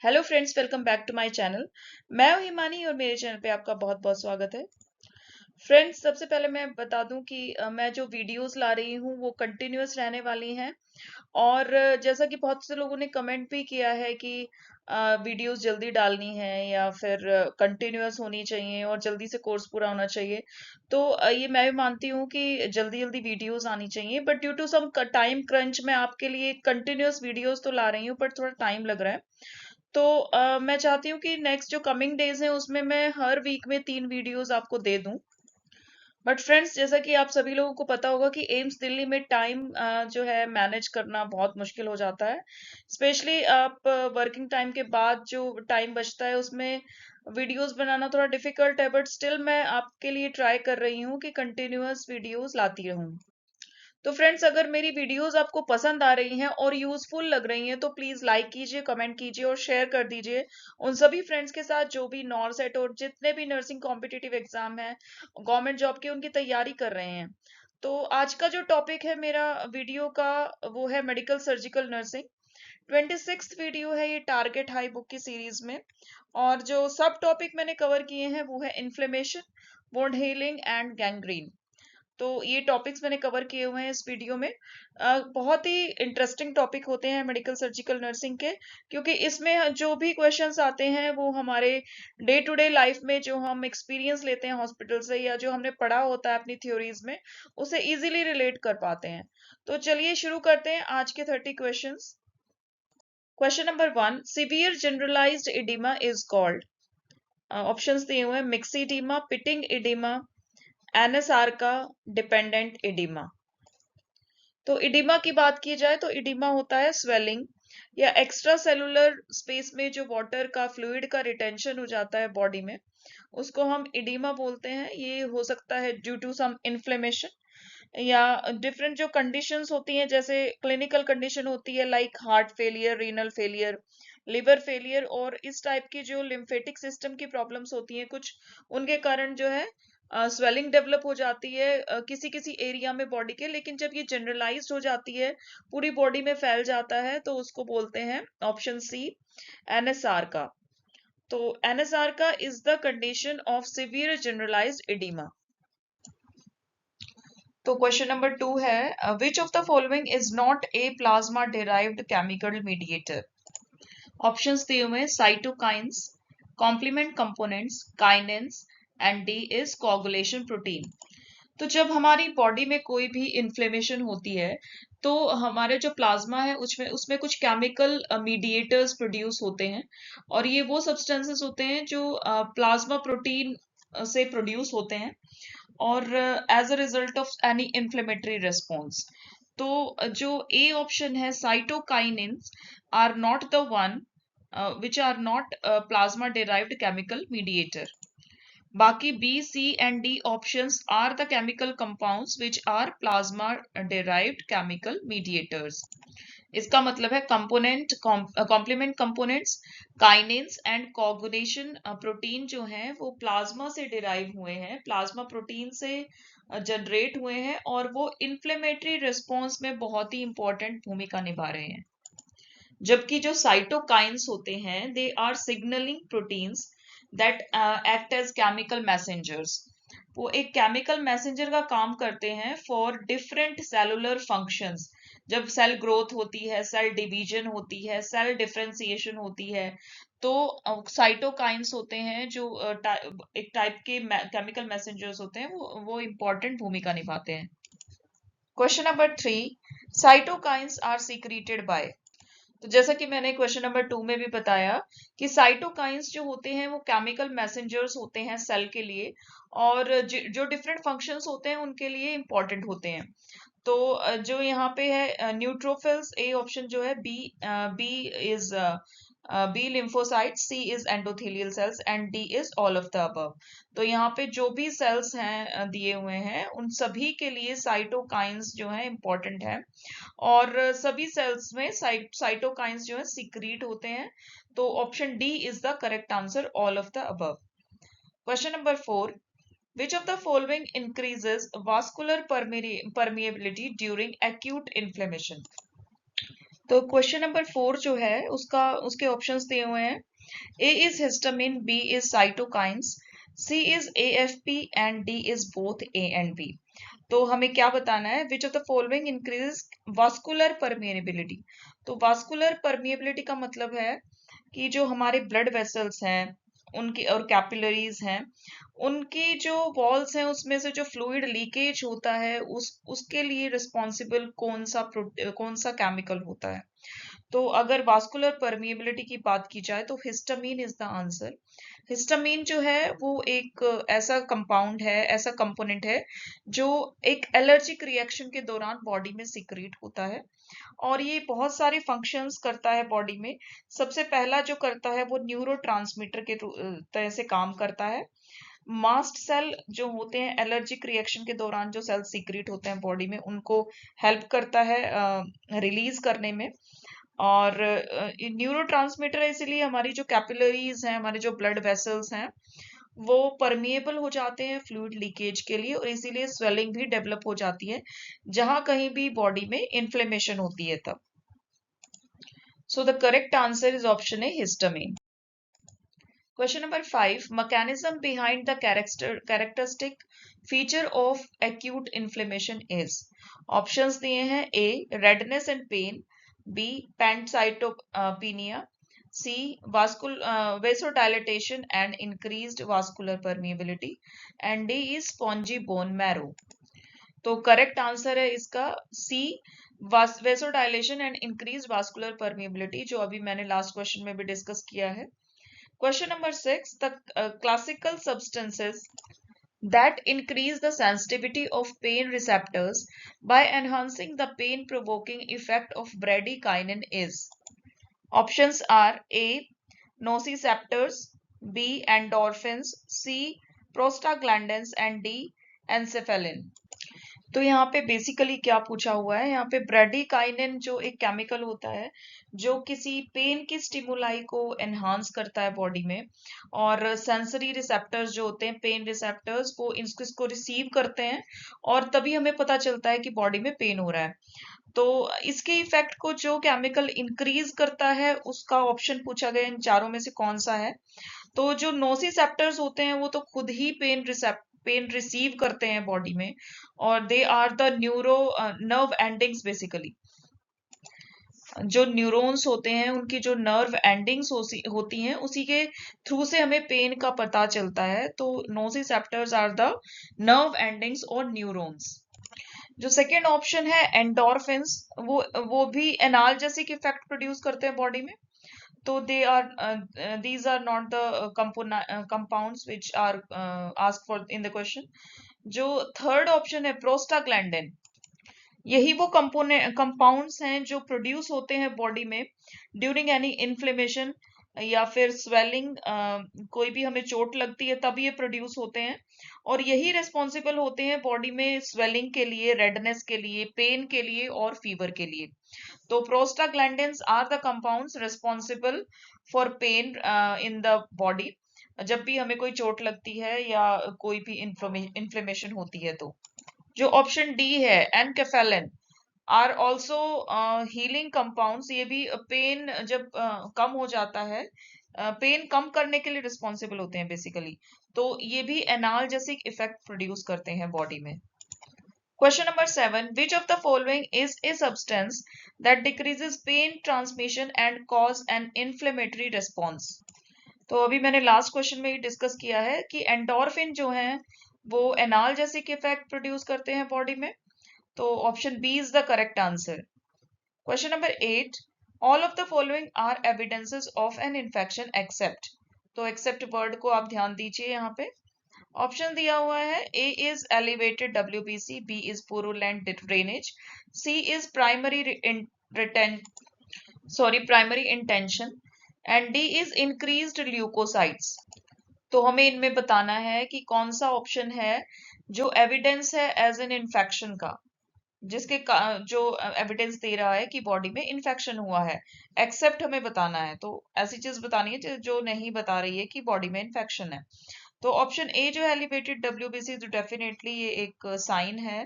Hello friends, welcome back to my channel. मैं हूं हिमानी और मेरे चैनल पे आपका बहुत बहुत स्वागत है। फ्रेंड्स, सबसे पहले मैं बता दूं कि मैं जो वीडियोस ला रही हूं वो कंटिन्यूअस रहने वाली हैं। और जैसा कि बहुत से लोगों ने कमेंट भी किया है कि वीडियोस जल्दी डालनी है या फिर कंटिन्यूअस होनी चाहिए और जल्दी से कोर्स पूरा होना चाहिए। तो ये मैं भी मानती हूँ कि जल्दी जल्दी वीडियोस आनी चाहिए, but due to some time crunch मैं आपके लिए कंटिन्यूअस वीडियोस तो ला रही हूँ, बट थोड़ा टाइम लग रहा है। तो मैं चाहती हूँ कि नेक्स्ट जो कमिंग डेज हैं उसमें मैं हर वीक में 3 वीडियोस आपको दे दूं। बट फ्रेंड्स, जैसा कि आप सभी लोगों को पता होगा कि एम्स दिल्ली में टाइम जो है मैनेज करना बहुत मुश्किल हो जाता है। स्पेशली आप वर्किंग टाइम के बाद जो टाइम बचता है उसमें वीडियोस बनाना थोड़ा डिफिकल्ट है, बट स्टिल मैं आपके लिए ट्राई कर रही हूँ कि कंटिन्यूअस वीडियोस लाती रहूं। तो फ्रेंड्स, अगर मेरी वीडियोस आपको पसंद आ रही हैं और यूजफुल लग रही हैं तो प्लीज लाइक कीजिए, कमेंट कीजिए और शेयर कर दीजिए उन सभी फ्रेंड्स के साथ जो भी नॉर्सेट और जितने भी नर्सिंग कॉम्पिटिटिव एग्जाम है, गवर्नमेंट जॉब की, उनकी तैयारी कर रहे हैं। तो आज का जो टॉपिक है मेरा वीडियो का वो है medical surgical nursing. 26th video है ये टारगेट हाई बुक की सीरीज में। और जो सब टॉपिक मैंने कवर किए हैं वो है inflammation, wound healing and gangrene. तो ये टॉपिक्स मैंने कवर किए हुए हैं इस वीडियो में। बहुत ही इंटरेस्टिंग टॉपिक होते हैं मेडिकल सर्जिकल नर्सिंग के, क्योंकि इसमें जो भी क्वेश्चंस आते हैं वो हमारे डे टू डे लाइफ में जो हम एक्सपीरियंस लेते हैं हॉस्पिटल से या जो हमने पढ़ा होता है अपनी थ्योरीज में, उसे इजीली रिलेट कर पाते हैं। तो चलिए शुरू करते हैं आज के 30 questions. Question number 1, severe generalised oedema is called. Options दिए हुए हैं: मिक्सीडीमा, पिटिंग इडिमा, एनएसआर का, डिपेंडेंट इडिमा। तो इडिमा की बात की जाए तो इडिमा होता है स्वेलिंग या एक्स्ट्रा सेलुलर स्पेस में जो वाटर का फ्लूइड का रिटेंशन हो जाता है बॉडी में, उसको हम इडिमा बोलते हैं। ये हो सकता है ड्यू टू सम इन्फ्लेमेशन या डिफरेंट जो कंडीशंस होती हैं, जैसे क्लिनिकल कंडीशन होती है like heart failure, renal failure, liver failure, और इस टाइप की जो लिम्फेटिक सिस्टम की प्रॉब्लम्स होती हैं कुछ, उनके कारण जो है स्वेलिंग डेवलप हो जाती है किसी किसी एरिया में बॉडी के। लेकिन जब ये जनरलाइज्ड हो जाती है, पूरी बॉडी में फैल जाता है, तो उसको बोलते हैं ऑप्शन सी, एनएसआर का। तो एनएसआर का is the condition of severe generalised oedema. तो क्वेश्चन नंबर 2 है, which of the following is not a plasma derived chemical mediator. Options दिए हुए हैं: cytokines, complement components, kinins, and D is coagulation protein. तो जब हमारी body में कोई भी इन्फ्लेमेशन होती है तो हमारे जो प्लाज्मा है उसमें उसमें कुछ केमिकल मीडिएटर्स प्रोड्यूस होते हैं। और ये वो सब्सटेंसेस होते हैं जो प्लाज्मा प्रोटीन से प्रोड्यूस होते हैं, और as a result of any inflammatory response. तो जो ए ऑप्शन है, cytokinins are not the one which are not plasma derived chemical mediator. बाकी B, C and D options are the chemical compounds which are plasma derived chemical mediators. इसका मतलब है component, complement components, kinins and coagulation protein जो हैं वो plasma से derive हुए हैं, प्लाज्मा प्रोटीन से जनरेट हुए हैं, और वो इन्फ्लेमेटरी रिस्पॉन्स में बहुत ही इंपॉर्टेंट भूमिका निभा रहे हैं। जबकि जो साइटोकाइंस होते हैं, they are signalling proteins that act as chemical messengers. वो एक केमिकल मैसेंजर का काम करते हैं फॉर डिफरेंट सेलुलर फंक्शंस। जब सेल ग्रोथ होती है, सेल डिवीजन होती है, सेल डिफरेंशिएशन होती है, तो साइटोकाइंस होते हैं जो एक टाइप के केमिकल मैसेंजर्स होते हैं, वो इंपॉर्टेंट भूमिका निभाते हैं। Question number 3, cytokines are secreted by. तो जैसा कि मैंने क्वेश्चन नंबर 2 में भी बताया कि साइटोकाइंस जो होते हैं वो केमिकल मैसेंजर्स होते हैं सेल के लिए, और जो डिफरेंट फंक्शंस होते हैं उनके लिए इंपॉर्टेंट होते हैं। तो जो यहाँ पे है न्यूट्रोफिल्स, ए ऑप्शन जो है B, B is B lymphocyte, C is endothelial cells and D is all of the above. तो यहाँ पे जो भी सेल्स हैं दिए हुए हैं उन सभी के लिए साइटोकाइंस जो है इंपॉर्टेंट है, और सभी सेल्स में साइटोकाइंस जो है सीक्रीट होते हैं। तो option D is the correct answer, all of the above. Question number 4, which of the following increases vascular permeability during acute inflammation? तो क्वेश्चन नंबर 4 जो है उसके ऑप्शंस दिए हुए हैं। A is histamine, B is cytokines, C is AFP and D is both A and B। तो हमें क्या बताना है? Which of the following increases vascular permeability? तो vascular permeability का मतलब है कि जो हमारे ब्लड वेसल्स हैं उनकी और कैपिलरीज हैं, उनकी जो वॉल्स हैं उसमें से जो फ्लूइड लीकेज होता है उसके लिए रिस्पॉन्सिबल कौन सा केमिकल होता है? तो अगर वास्कुलर परमिएबिलिटी की बात की जाए तो histamine is the answer. Histamine जो है वो एक ऐसा कंपाउंड है, ऐसा कंपोनेंट है जो एक एलर्जिक रिएक्शन के दौरान बॉडी में सिक्रीट होता है और ये बहुत सारे फंक्शंस करता है बॉडी में। सबसे पहला जो करता है वो न्यूरोट्रांसमीटर के तरह से काम करता है। मास्ट सेल जो होते हैं एलर्जिक रिएक्शन के दौरान जो सेल सीक्रेट होते हैं बॉडी में उनको हेल्प करता है रिलीज करने में। और न्यूरोट्रांसमीटर है इसीलिए हमारी जो कैपिलरीज हैं, हमारे जो ब्लड वेसल्स हैं वो परमिएबल हो जाते हैं फ्लूइड लीकेज के लिए और इसीलिए स्वेलिंग भी डेवलप हो जाती है जहां कहीं भी बॉडी में इन्फ्लेमेशन होती है तब। So the correct answer is option A histamine. Question number 5. Mechanism behind the characteristic feature of acute inflammation is. Options दिए हैं A. Redness and pain, B. Pancytopenia, C. Vasodilatation and increased vascular permeability, and D is spongy bone marrow. तो correct answer है इसका C. Vasodilation and increase vascular permeability, जो अभी मैंने last question में भी डिस्कस किया है। Question number 6. The classical substances that increase the sensitivity of pain receptors by enhancing the pain-provoking effect of bradykinin is. Options are A. Nociceptors, B. Endorphins, C. Prostaglandins and D. Encephalin। तो यहाँ पे basically क्या पूछा हुआ है, यहाँ पे bradykinin जो एक केमिकल होता है जो किसी पेन की स्टिमुलाई को एनहांस करता है बॉडी में, और सेंसरी रिसेप्टर्स जो होते हैं पेन रिसेप्टर्स वो इसको रिसीव करते हैं और तभी हमें पता चलता है कि बॉडी में पेन हो रहा है। तो इसके इफेक्ट को जो केमिकल इंक्रीज करता है उसका ऑप्शन पूछा गया इन चारों में से कौन सा है। तो जो नोसिसेप्टर्स होते हैं वो तो खुद ही पेन रिसीव करते हैं बॉडी में और they are the nerve endings basically. जो न्यूरॉन्स होते हैं उनकी जो नर्व एंडिंग्स होती हैं उसी के थ्रू से हमें पेन का पता चलता है। तो nociceptors are the nerve endings और न्यूरॉन्स। जो सेकेंड ऑप्शन है एंडोर्फिन्स, वो भी एनाल्जेसिक इफेक्ट प्रोड्यूस करते हैं बॉडी में। तो these are not the compounds which are asked for in the question। जो थर्ड ऑप्शन है प्रोस्टाग्लैंडिन, यही वो कंपाउंड्स हैं जो प्रोड्यूस होते हैं बॉडी में ड्यूरिंग एनी इन्फ्लेमेशन या फिर स्वेलिंग, कोई भी हमें चोट लगती है तब ये प्रोड्यूस होते हैं और यही रिस्पॉन्सिबल होते हैं बॉडी में स्वेलिंग के लिए, रेडनेस के लिए, पेन के लिए और फीवर के लिए। तो prostaglandins are the compounds responsible for pain in the body जब भी हमें कोई चोट लगती है या कोई भी इन्फ्लेमेशन होती है। तो जो ऑप्शन डी है एनकेफेलिन आर ऑल्सो हीलिंग कंपाउंड्स, ये भी पेन जब कम हो जाता है, पेन कम करने के लिए रिस्पॉन्सिबल होते हैं बेसिकली। तो ये भी एनाल्जेसिक इफेक्ट प्रोड्यूस करते हैं बॉडी में। Question number 7. Which of the following is a substance that decreases pain transmission and cause an inflammatory response? तो अभी मैंने लास्ट क्वेश्चन में ही डिस्कस किया है कि एंडोर्फिन जो है वो एनाल्जेसिक इफेक्ट प्रोड्यूस करते हैं बॉडी में। तो option B is the correct answer. Question number 8. All of the following are evidences of an infection except. तो एक्सेप्ट वर्ड को आप ध्यान दीजिए यहाँ पे। ऑप्शन दिया हुआ है A is elevated WBC, B is purulent drainage, C is primary intention and D is increased leukocytes. तो हमें इनमें बताना है कि कौन सा ऑप्शन है जो एविडेंस है एज एन इन्फेक्शन का, जो एविडेंस दे रहा है कि बॉडी में इन्फेक्शन हुआ है। एक्सेप्ट हमें बताना है, तो ऐसी चीज बतानी है जो नहीं बता रही है कि बॉडी में इन्फेक्शन है। तो ऑप्शन ए जो है एलिवेटेड WBC, तो डेफिनेटली ये एक साइन है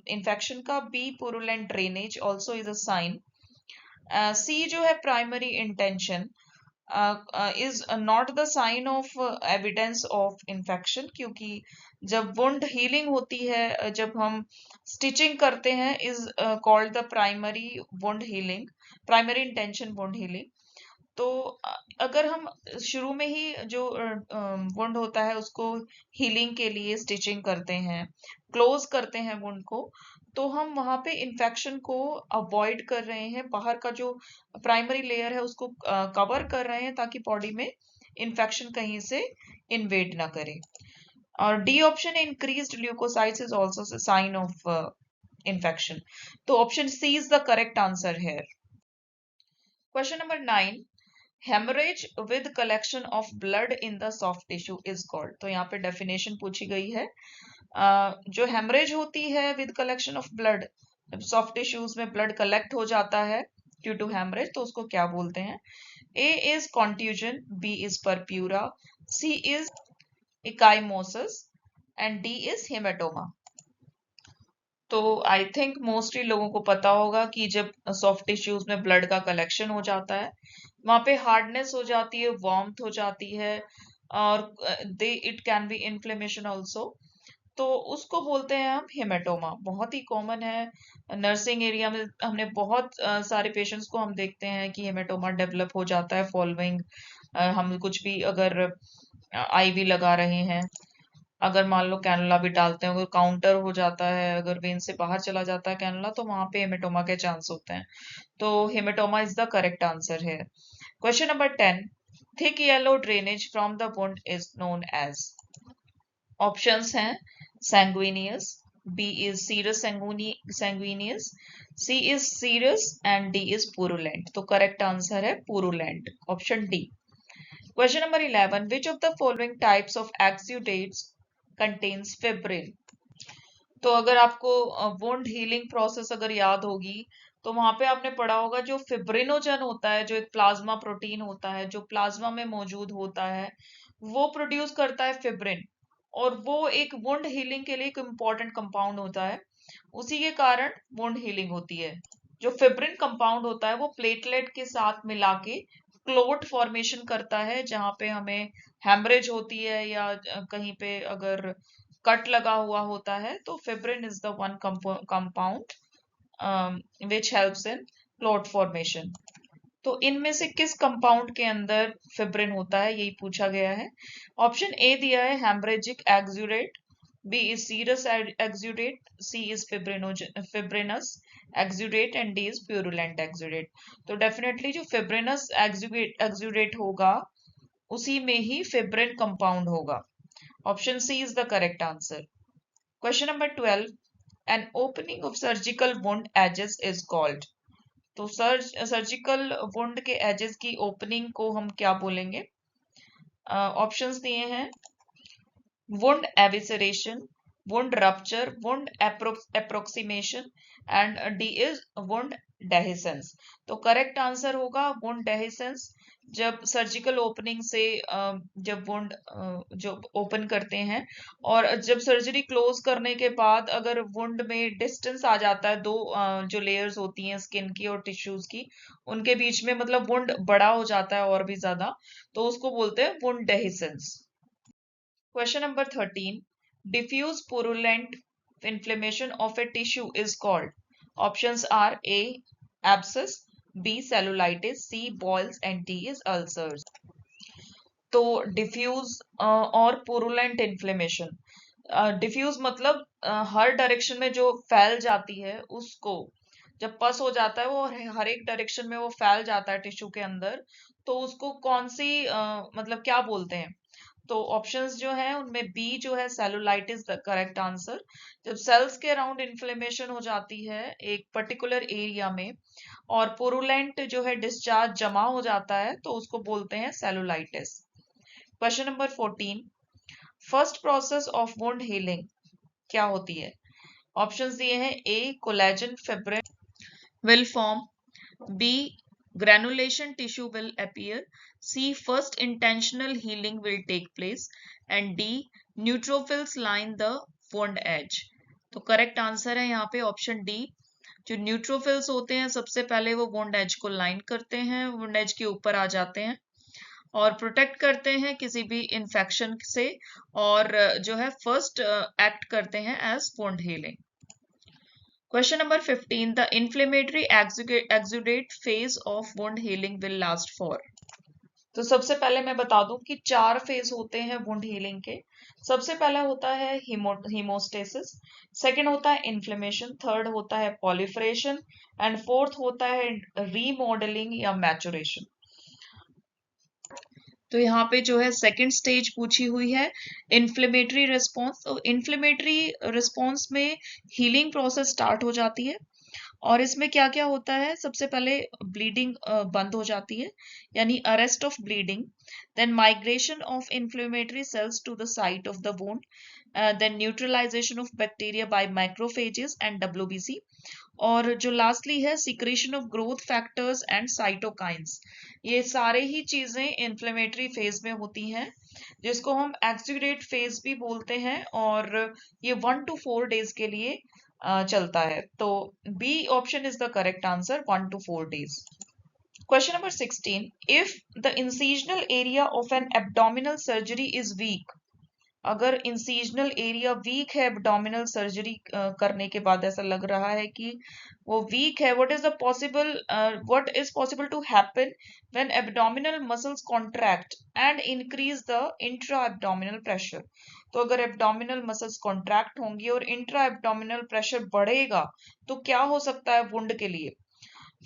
इन्फेक्शन का। B purulent drainage also is a sign. C जो है primary intention is not the sign of evidence of infection, क्योंकि जब वुंड हीलिंग होती है, जब हम स्टिचिंग करते हैं, is called the primary wound healing, primary intention wound healing. तो अगर हम शुरू में ही जो वुंड होता है उसको हीलिंग के लिए स्टिचिंग करते हैं, क्लोज करते हैं वुंड को, तो हम वहां पे इन्फेक्शन को अवॉइड कर रहे हैं, बाहर का जो प्राइमरी लेयर है उसको कवर कर रहे हैं ताकि बॉडी में इन्फेक्शन कहीं से इन्वेड ना करे। और D option, increased leukocytes is also sign of infection. तो option C is the correct answer है। Question number 9, haemorrhage with collection of blood in the soft tissue is called. तो यहाँ पे डेफिनेशन पूछी गई है। जो हेमरेज होती है विद कलेक्शन ऑफ ब्लड, जब सॉफ्ट टिश्यूज में ब्लड कलेक्ट हो जाता है ड्यू टू हेमरेज, तो उसको क्या बोलते हैं? A is contusion, B is purpura, C is ecchymosis and D is haematoma. तो आई थिंक मोस्टली लोगों को पता होगा कि जब सॉफ्ट टिश्यूज में ब्लड का कलेक्शन हो जाता है, वहां पे हार्डनेस हो जाती है, वार्मथ हो जाती है, और they it can be inflammation also. तो उसको बोलते हैं हम हेमेटोमा। बहुत ही कॉमन है नर्सिंग एरिया में, हमने बहुत सारे पेशेंट्स को हम देखते हैं कि हेमेटोमा डेवलप हो जाता है फॉलोइंग हम कुछ भी अगर आईवी लगा रहे हैं, अगर मान लो कैनुला भी डालते हैं, अगर काउंटर हो जाता है, अगर वेन से बाहर चला जाता है कैनुला, तो वहां पे हेमेटोमा के चांस होते हैं। तो haematoma is the correct answer है। Question number 10, thick yellow drainage from the wound is known as. Options हैं sanguineous, B is serous sanguineous, C is serous and D is purulent। तो correct answer है purulent, option D. Question number 11, which of the following types of exudates contains fibrin। तो अगर आपको wound healing process अगर याद होगी, तो वहां पे आपने पढ़ा होगा जो फिब्रिनोजन होता है, जो एक प्लाज्मा प्रोटीन होता है जो प्लाज्मा में मौजूद होता है, वो प्रोड्यूस करता है फिब्रिन, और वो एक वुंड हीलिंग के लिए एक इम्पॉर्टेंट कंपाउंड होता है। उसी के कारण वुंड हीलिंग होती है। जो फिब्रिन कंपाउंड होता है वो प्लेटलेट के साथ मिला के क्लोट फॉर्मेशन करता है, जहां पे हमें हेमरेज होती है या कहीं पे अगर कट लगा हुआ होता है, तो fibrin is the one compound which helps in clot formation. तो इनमें से किस कंपाउंड के अंदर फिब्रिन होता है, यही पूछा गया है। ऑप्शन ए दिया है haemorrhagic exudate, B is serous exudate, C is fibrinous exudate and D is purulent exudate. तो डेफिनेटली जो फिब्रिनस एक्सुडेट होगा उसी में ही फिब्रिन कंपाउंड होगा। Option C is the correct answer. Question number 12, an opening of surgical wound edges is called. तो surgical wound के edges की ओपनिंग को हम क्या बोलेंगे? ऑप्शंस दिए हैं wound evisceration, wound rupture, wound approximation and D is wound dehiscence. तो करेक्ट आंसर होगा वुंड डेहिसेंस। जब सर्जिकल ओपनिंग से जब वुंड जो ओपन करते हैं, और जब सर्जरी क्लोज करने के बाद अगर वुंड में डिस्टेंस आ जाता है, दो जो लेयर्स होती हैं स्किन की और टिश्यूज की, उनके बीच में मतलब वुंड बड़ा हो जाता है और भी ज्यादा, तो उसको बोलते हैं wound dehiscence. Question number 13. Diffuse purulent inflammation of a tissue is called. Options are A. Abscess, B. Cellulitis, C. Boils and D is ulcers. तो डिफ्यूज और पुरुलेंट इन्फ्लेमेशन, डिफ्यूज मतलब हर डायरेक्शन में जो फैल जाती है उसको, जब पस हो जाता है वो हर एक डायरेक्शन में वो फैल जाता है टिश्यू के अंदर, तो उसको कौन सी मतलब क्या बोलते हैं? तो ऑप्शंस जो हैं उनमें बी जो है सेलुलाइटिस द करेक्ट आंसर। जब सेल्स के अराउंड इन्फ्लेमेशन हो जाती है एक पर्टिकुलर एरिया में, और पुरुलेंट जो है डिस्चार्ज जमा हो जाता है, तो उसको बोलते हैं cellulitis. Question number 14, first process of wound healing क्या होती है? ऑप्शंस दिए हैं A collagen fibrin will form, B granulation tissue will appear, C first intentional healing will take place and D neutrophils line the wound edge। तो correct answer है यहाँ पे option D, जो न्यूट्रोफिल्स होते हैं सबसे पहले वो वुंड एज को लाइन करते हैं, वुंड एज के ऊपर आ जाते हैं और प्रोटेक्ट करते हैं किसी भी इन्फेक्शन से, और जो है फर्स्ट एक्ट करते हैं as wound healing. Question number 15. The inflammatory exudate phase of wound healing will last for. तो सबसे पहले मैं बता दूं कि 4 फेज होते हैं वुंड हीलिंग के। सबसे पहला होता है हीमोस्टेसिस, सेकंड होता है इन्फ्लेमेशन, थर्ड होता है पॉलिफरेशन एंड फोर्थ होता है रीमॉडलिंग या मैचुरेशन। तो यहाँ पे जो है सेकंड स्टेज पूछी हुई है इन्फ्लेमेटरी रिस्पॉन्स। तो इन्फ्लेमेटरी रिस्पॉन्स में हीलिंग प्रोसेस स्टार्ट हो जाती है और इसमें क्या क्या होता है, सबसे पहले ब्लीडिंग बंद हो जाती है यानी arrest of bleeding, then migration of inflammatory cells to the site of the wound, then neutralization of bacteria by microphages and WBC, और जो लास्टली है secretion of growth factors and cytokines. ये सारे ही चीजें इन्फ्लेमेटरी फेज में होती हैं जिसको हम एक्सुडेट फेज भी बोलते हैं, और ये 1 to 4 डेज के लिए चलता है। तो B option is the correct answer, 1 to 4 days। Question number 16. If the incisional area of an abdominal surgery is weak, अगर इंसिजनल एरिया वीक है एब्डोमिनल सर्जरी करने के बाद ऐसा लग रहा है कि वो वीक है, what is possible to happen when abdominal muscles contract and increase the intra abdominal pressure. तो अगर एब्डोमिनल मसल्स कॉन्ट्रैक्ट होंगी और इंट्रा एब्डोमिनल प्रेशर बढ़ेगा तो क्या हो सकता है वुंड के लिए।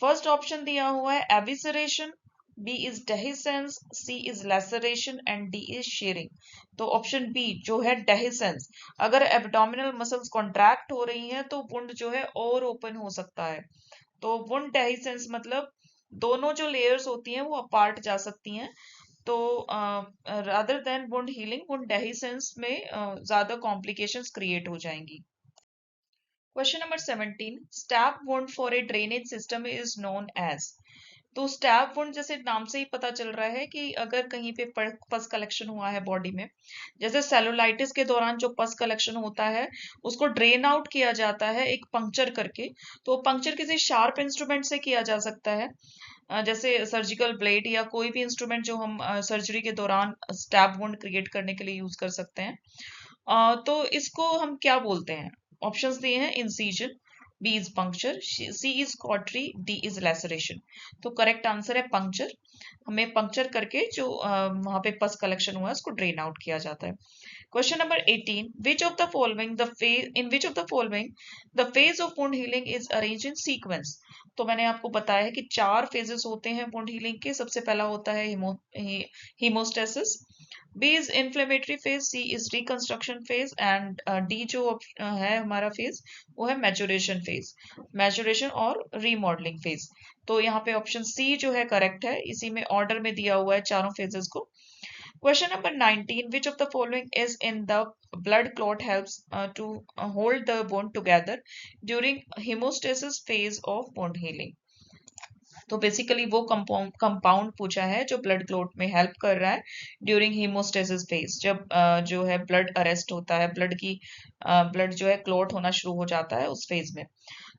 फर्स्ट ऑप्शन दिया हुआ है evisceration, B is dehiscence, C is laceration and D is shearing. तो ऑप्शन बी जो है डेहिसेंस, अगर एब्डोमिनल मसल्स कॉन्ट्रैक्ट हो रही हैं तो वुंड जो है और ओपन हो सकता है। तो वुंड डेहिसेंस मतलब दोनों जो लेयर्स होती हैं वो अपार्ट जा सकती हैं। तो rather than wound healing, wound dehiscence में ज्यादा कॉम्प्लिकेशंस क्रिएट हो जाएंगी। Question number 17. Stab wound for a drainage system is known as. तो स्टैब वुंड जैसे नाम से ही पता चल रहा है कि अगर कहीं पे पस कलेक्शन हुआ है बॉडी में, जैसे सेलुलाइटिस के दौरान जो पस कलेक्शन होता है उसको ड्रेन आउट किया जाता है एक पंक्चर करके। तो पंक्चर किसी शार्प इंस्ट्रूमेंट से किया जा सकता है, जैसे सर्जिकल ब्लेड या कोई भी इंस्ट्रूमेंट जो हम सर्जरी के दौरान स्टैब वुंड क्रिएट करने के लिए यूज कर सकते हैं। तो इसको हम क्या बोलते हैं, ऑप्शंस दिए हैं incision, B is puncture, C is cautery, D is laceration. तो करेक्ट आंसर है पंक्चर। हमें पंक्चर करके जो वहां पे पस कलेक्शन हुआ है उसको ड्रेन आउट किया जाता है। Question number 18. Which of the following the phase in which of the following the phase of wound healing is arranged in sequence? तो मैंने आपको बताया है कि 4 फेजेस होते हैं वुंड हीलिंग के। सबसे पहला होता है haemostasis, B is inflammatory phase, C is reconstruction phase and D जो है हमारा फेज वो है मैचुरेशन फेज, मैचुरेशन और रीमॉडलिंग फेज। तो यहाँ पे ऑप्शन सी जो है करेक्ट है, इसी में ऑर्डर में दिया हुआ है चारों फेजेस को। Question number 19. Which of the following is in the blood clot helps to hold the bone together during hemostasis phase of wound healing? तो बेसिकली वो कंपाउंड पूछा है जो ब्लड क्लॉट में हेल्प कर रहा है ड्यूरिंग हीमोस्टेसिस फेज, जब जो है ब्लड अरेस्ट होता है, ब्लड जो है क्लॉट होना शुरू हो जाता है उस फेज में।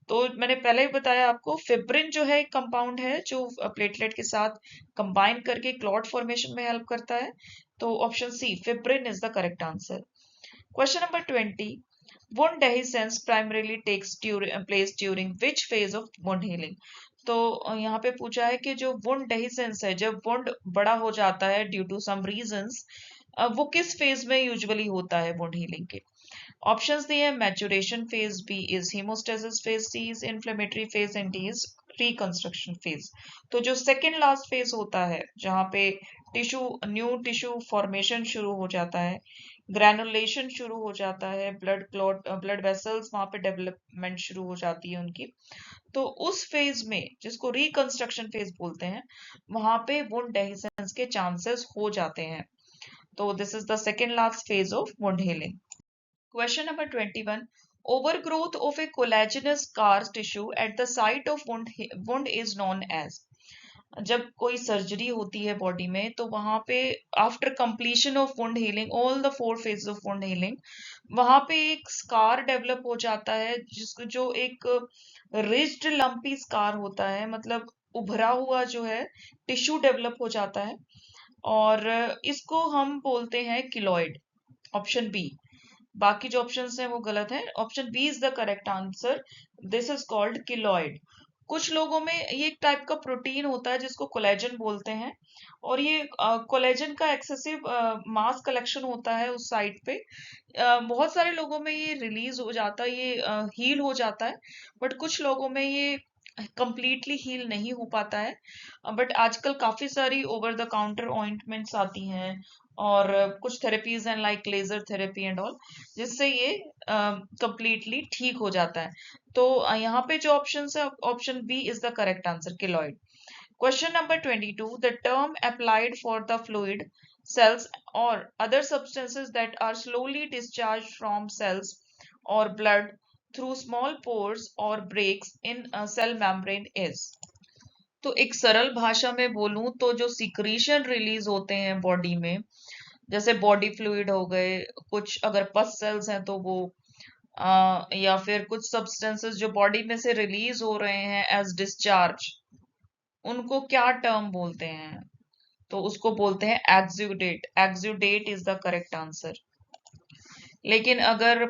तो मैंने पहले ही बताया आपको फिब्रिन जो है एक कंपाउंड है जो प्लेटलेट के साथ कंबाइन करके क्लॉट फॉर्मेशन में हेल्प करता है। तो option C fibrin is the correct answer. Question number 20. Wound dehiscence primarily takes place during which phase of wound healing? तो यहाँ पे पूछा है कि जो वुंड डेहिसेंस है, जब वुंड बड़ा हो जाता है ड्यू टू सम रीजंस, वो किस फेज में यूजुअली होता है वुंड हीलिंग के। ऑप्शंस दिए हैं maturation phase, B is haemostasis phase, C is inflammatory phase and D is reconstruction phase. तो जो सेकेंड लास्ट फेज होता है जहाँ पे न्यू टिश्यू फॉर्मेशन शुरू हो जाता है, ग्रैनुलेशन शुरू हो जाता है, ब्लड वेसल्स वहां पे डेवलपमेंट शुरू हो जाती है उनकी, तो उस फेज में जिसको रिकंस्ट्रक्शन फेज बोलते हैं वहां पे वुंड डेहिसेंस के चांसेस हो जाते हैं। तो this is the second last phase of wound healing. Question number 21. Overgrowth of a collagenous scar tissue at the site of wound is known as. जब कोई सर्जरी होती है बॉडी में तो वहां पे after completion of wound healing, all the 4 phase of wound healing, वहां पे एक स्कार डेवलप हो जाता है, जिसको जो एक रिज्ड लंपी स्कार होता है, मतलब उभरा हुआ जो है टिश्यू डेवलप हो जाता है, और इसको हम बोलते हैं किलॉइड। Option B. बाकी जो ऑप्शंस हैं वो गलत हैं। Option B is the correct answer. This is called keloid. कुछ लोगों में ये एक टाइप का प्रोटीन होता है जिसको कोलेजन बोलते हैं, और ये कोलेजन का एक्सेसिव मास कलेक्शन होता है उस साइट पे। बहुत सारे लोगों में ये रिलीज हो जाता है, ये हील हो जाता है, बट कुछ लोगों में ये कंप्लीटली हील नहीं हो पाता है। बट आजकल काफी सारी ओवर द काउंटर ऑइंटमेंट्स आती हैं, और कुछ थेरेपीज हैं like laser therapy and all, जिससे ये कंप्लीटली ठीक हो जाता है। तो यहाँ पे जो ऑप्शन है, option B is the correct answer, keloid. Question number 22. The term applied for the fluid, cells, or other substances that are slowly discharged from cells or blood through small pores or breaks in a cell membrane is. तो एक सरल भाषा में बोलूं तो जो secretion release होते हैं बॉडी में, जैसे बॉडी फ्लूइड हो गए, कुछ अगर पस सेल्स हैं तो वो, या फिर कुछ सब्सटेंसेस जो बॉडी में से रिलीज हो रहे हैं एज डिस्चार्ज, उनको क्या टर्म बोलते हैं? तो उसको बोलते हैं exudate. Exudate is the correct answer. लेकिन अगर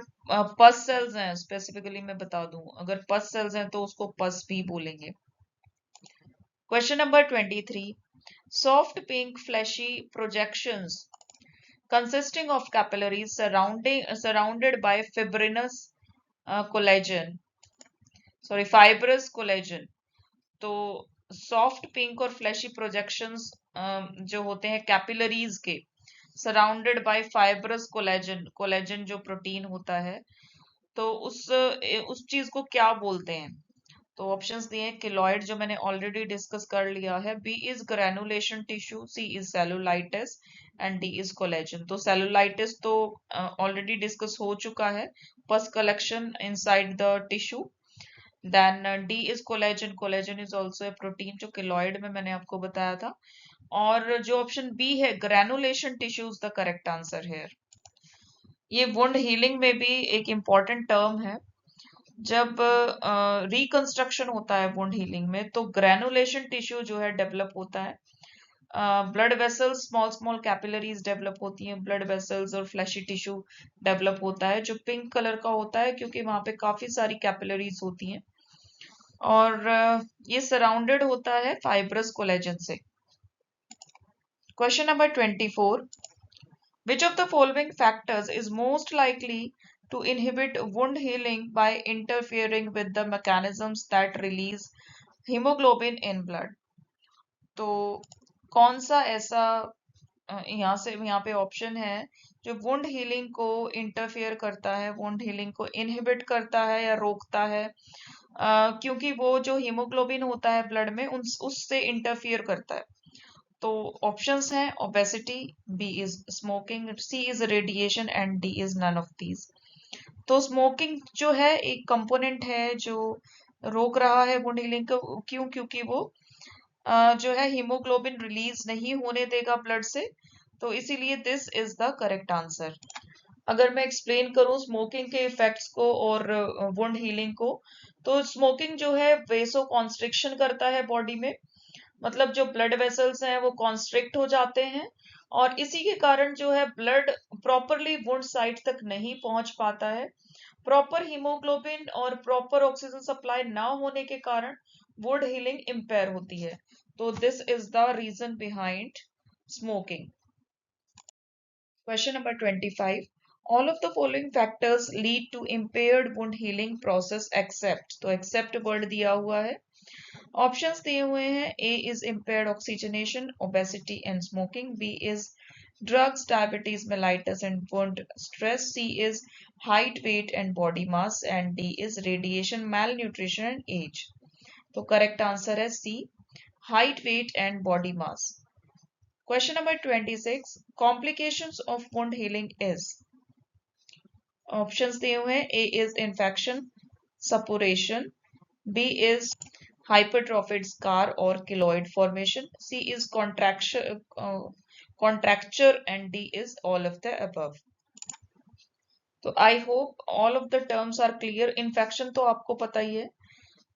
पस सेल्स हैं, स्पेसिफिकली मैं बता दूं, अगर पस सेल्स हैं तो उसको पस भी बोलेंगे। Question number 23. Soft pink fleshy projections consisting of capillaries surrounded by collagen, fibrous collagen. तो सॉफ्ट पिंक और फ्लैशी प्रोजेक्शंस जो होते हैं कैपिलरीज के, surrounded by fibrous collagen, collagen जो प्रोटीन होता है, तो उस चीज को क्या बोलते हैं? तो ऑप्शंस दिए हैं किलॉइड, जो मैंने ऑलरेडी डिस्कस कर लिया है, B is granulation tissue, C is cellulitis, and D is collagen. तो सेलुलाइटिस तो ऑलरेडी डिस्कस हो चुका है, pus collection inside the tissue. Then D is collagen, collagen is also a protein, जो किलॉइड में मैंने आपको बताया था। और जो ऑप्शन बी है granulation tissues, the correct answer है। ये वुंड हीलिंग में भी एक इम्पॉर्टेंट टर्म है। जब रिकंस्ट्रक्शन होता है वुंड हीलिंग में, तो ग्रेनुलेशन टिश्यू जो है डेवलप होता है। Blood vessels, small small capillaries develop होती हैं, ब्लड वेसल्स, और फ्लैशी टिश्यू डेवलप होता है जो पिंक कलर का होता है, क्योंकि वहां पे काफी सारी कैपिलरीज होती हैं, और ये सराउंडेड होता है फाइब्रस कोलेजन से। Question number 24. Which of the following factors is most likely to inhibit wound healing by interfering with the mechanisms that release hemoglobin in blood? तो कौन सा ऐसा यहाँ पे ऑप्शन है जो वुंड हीलिंग को इंटरफेयर करता है, वुंड हीलिंग को इनहिबिट करता है या रोकता है, क्योंकि वो जो हीमोग्लोबिन होता है ब्लड में उससे इंटरफियर करता है। तो ऑप्शंस हैं obesity, B is smoking, C is radiation, and D is none of these. तो स्मोकिंग जो है एक कंपोनेंट है जो रोक रहा है वुंड हीलिंग को। क्यों? क्योंकि वो जो है हीमोग्लोबिन रिलीज नहीं होने देगा ब्लड से, तो इसीलिए this is the correct answer. अगर मैं एक्सप्लेन करूं स्मोकिंग के इफेक्ट्स को और वुंड हीलिंग को, तो स्मोकिंग जो है वेसो कॉन्स्ट्रिक्शन करता है बॉडी में, मतलब जो ब्लड वेसल्स हैं वो कॉन्स्ट्रिक्ट हो जाते हैं, और इसी के कारण जो है ब्लड प्रॉपरली वुंड साइट तक नहीं पहुंच पाता है। प्रॉपर हीमोग्लोबिन और प्रॉपर ऑक्सीजन सप्लाई ना होने के कारण वुंड हीलिंग इम्पेयर होती है। तो this is the reason behind smoking. Question number 25. All of the following factors lead to impaired wound healing process except, तो except वर्ड दिया हुआ है, ऑप्शंस दिए हुए हैं, A is impaired oxygenation, obesity and smoking, B is drugs, diabetes, mellitus and wound stress, C is height, weight and body mass, and D is radiation, malnutrition and age. तो correct answer है C, height, weight and body mass. Question number 26. Complications of wound healing is, options दिए हुए हैं, A is infection, suppuration, B is hypertrophied scar or keloid formation. C is contracture, and D is all of the above. तो I hope all of the terms are clear. Infection तो आपको पता ही है.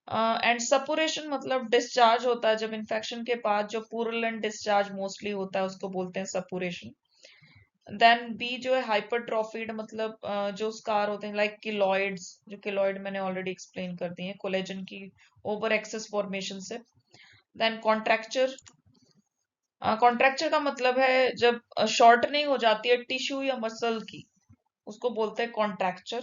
And सपुरेशन मतलब discharge होता है जब infection के बाद जो पुरलेंट डिस्चार्ज मोस्टली होता है उसको बोलते हैं सपुरेशन. देन बी जो है हाइपरट्रॉफीड मतलब जो स्कार होते हैं लाइक किलॉइड्स, जो किलॉइड मैंने ऑलरेडी एक्सप्लेन कर दिए, कोलेजन की ओवर एक्सेस फॉर्मेशन से. देन कॉन्ट्रैक्चर, कॉन्ट्रैक्चर का मतलब है जब शॉर्टनिंग हो जाती है टिश्यू या मसल की, उसको बोलते हैं contracture.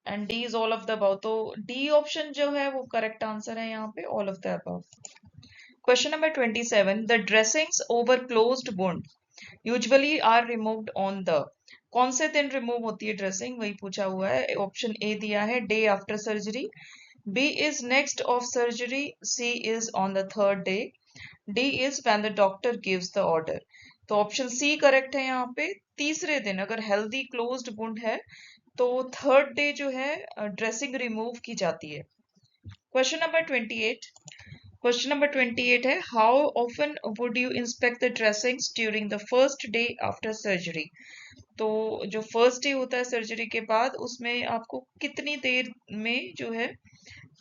And D is all of the above. तो डी ऑप्शन जो है वो करेक्ट आंसर है यहाँ पे, all of the above. Question number 27. The dressings over closed wound usually are removed on the. कौन से दिन रिमूव होती है ड्रेसिंग, वही पूछा हुआ है. ऑप्शन ए दिया है day after surgery, B is next of surgery, C is on the third day, D is when the doctor gives the order. तो ऑप्शन सी करेक्ट है यहाँ पे. तीसरे दिन अगर हेल्दी क्लोज्ड वुंड है तो थर्ड डे जो है ड्रेसिंग रिमूव की जाती है. Question number 28. क्वेश्चन नंबर 28 है how often would you inspect the dressings during the first day after surgery. तो जो फर्स्ट डे होता है सर्जरी के बाद उसमें आपको कितनी देर में जो है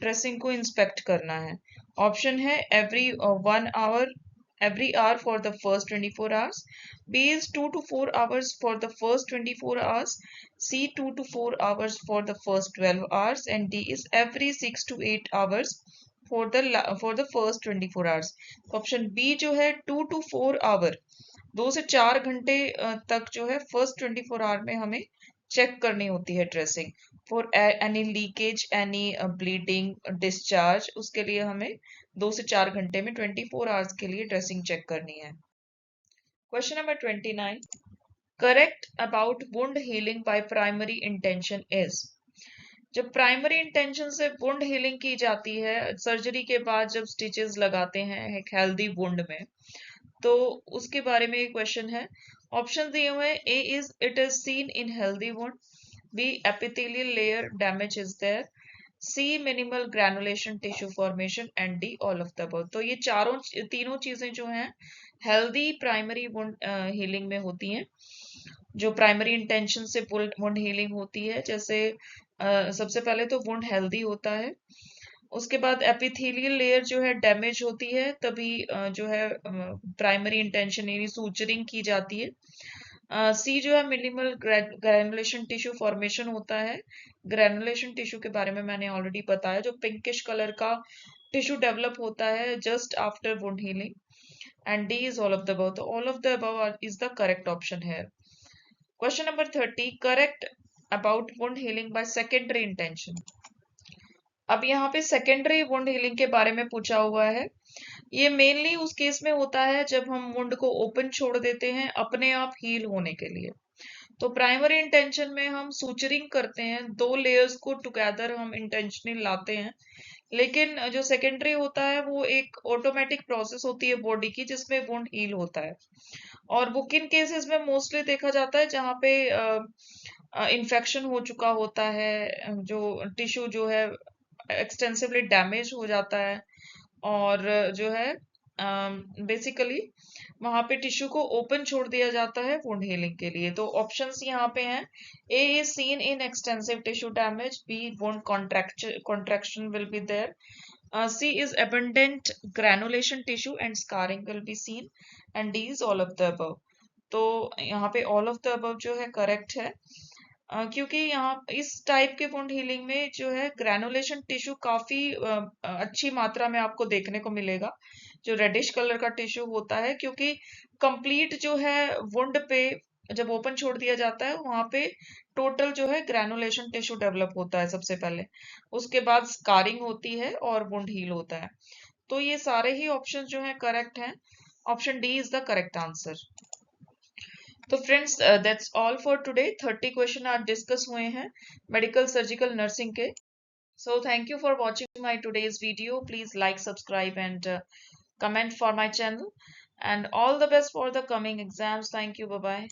ड्रेसिंग को इंस्पेक्ट करना है. ऑप्शन है every 1 hour, every hour for the first 24 hours, B is 2 to 4 hours for the first 24 hours, C 2 to 4 hours for the first 12 hours, and D is every 6 to 8 hours for the first 24 hours. Option B जो है 2 to 4 hour, 2 से 4 घंटे तक जो है first 24 our में हमें check करनी होती है dressing. For any leakage, any bleeding, discharge, उसके लिए हमें 2 से 4 घंटे में 24 आवर्स के लिए ड्रेसिंग चेक करनी है. Question number 29. Correct about wound healing by primary intention is. जब प्राइमरी इंटेंशन से वुंड हीलिंग की जाती है सर्जरी के बाद, जब स्टिचेस लगाते हैं एक हेल्दी वुंड में, तो उसके बारे में एक क्वेश्चन है. ऑप्शन दिए हुए हैं. A is it is seen in healthy wound, B epithelial layer damage is there, C minimal granulation tissue formation, and D all of the above. तो ये तीनों चीजें जो हैं हेल्दी प्राइमरी वुंड हीलिंग में होती हैं, जो प्राइमरी इंटेंशन से वुंड हीलिंग होती है. जैसे सबसे पहले तो वुंड हेल्दी होता है, उसके बाद एपिथेलियल लेयर जो है डैमेज होती है, तभी जो है प्राइमरी इंटेंशन यानी सूचरिंग की जाती है. सी जो है मिनिमल ग्रैनुलेशन टिश्यू फॉर्मेशन होता है. ग्रैनुलेशन टिश्यू के बारे में मैंने ऑलरेडी बताया, जो पिंकिश कलर का टिश्यू डेवलप होता है just after wound healing. And D is all of the above. तो all of the above is the correct option है. Question number 30. Correct about wound healing by secondary intention. अब यहाँ पे secondary wound healing के बारे में पूछा हुआ है. ये मेनली उस केस में होता है जब हम वुंड को ओपन छोड़ देते हैं अपने आप हील होने के लिए. तो प्राइमरी इंटेंशन में हम सूचरिंग करते हैं, 2 लेयर्स को टुगेदर हम इंटेंशनली लाते हैं. लेकिन जो सेकेंडरी होता है वो एक ऑटोमेटिक प्रोसेस होती है बॉडी की जिसमें वुंड हील होता है. और वो किन केसेस में मोस्टली देखा जाता है जहाँ पे इन्फेक्शन हो चुका होता है, जो टिश्यू जो है एक्सटेंसिवली डैमेज हो जाता है, और जो है बेसिकली वहां पे टिश्यू को ओपन छोड़ दिया जाता है वुंड हीलिंग के लिए. तो ऑप्शंस यहाँ पे हैं. A is seen in extensive tissue damage, B wound contraction will be there, C is abundant granulation tissue and scarring will be seen, and D is all of the above. तो यहाँ पे all of the above जो है correct है, क्योंकि यहाँ इस type के वुंड हीलिंग में जो है ग्रैनुलेशन टिश्यू काफी अच्छी मात्रा में आपको देखने को मिलेगा, जो रेडिश कलर का टिश्यू होता है, क्योंकि कंप्लीट जो है वुंड पे जब ओपन छोड़ दिया जाता है वहां पे टोटल जो है ग्रैनुलेशन टिश्यू डेवलप होता है सबसे पहले, उसके बाद स्कारिंग होती है और वुंड हील होता है. तो ये सारे ही ऑप्शन जो है करेक्ट हैं. Option D is the correct answer. तो friends that's all for today. 30 क्वेश्चन आज डिस्कस हुए हैं मेडिकल सर्जिकल नर्सिंग के. So thank you for watching my today's video. Please like, subscribe and comment for my channel. And all the best for the coming exams. Thank you. Bye-bye.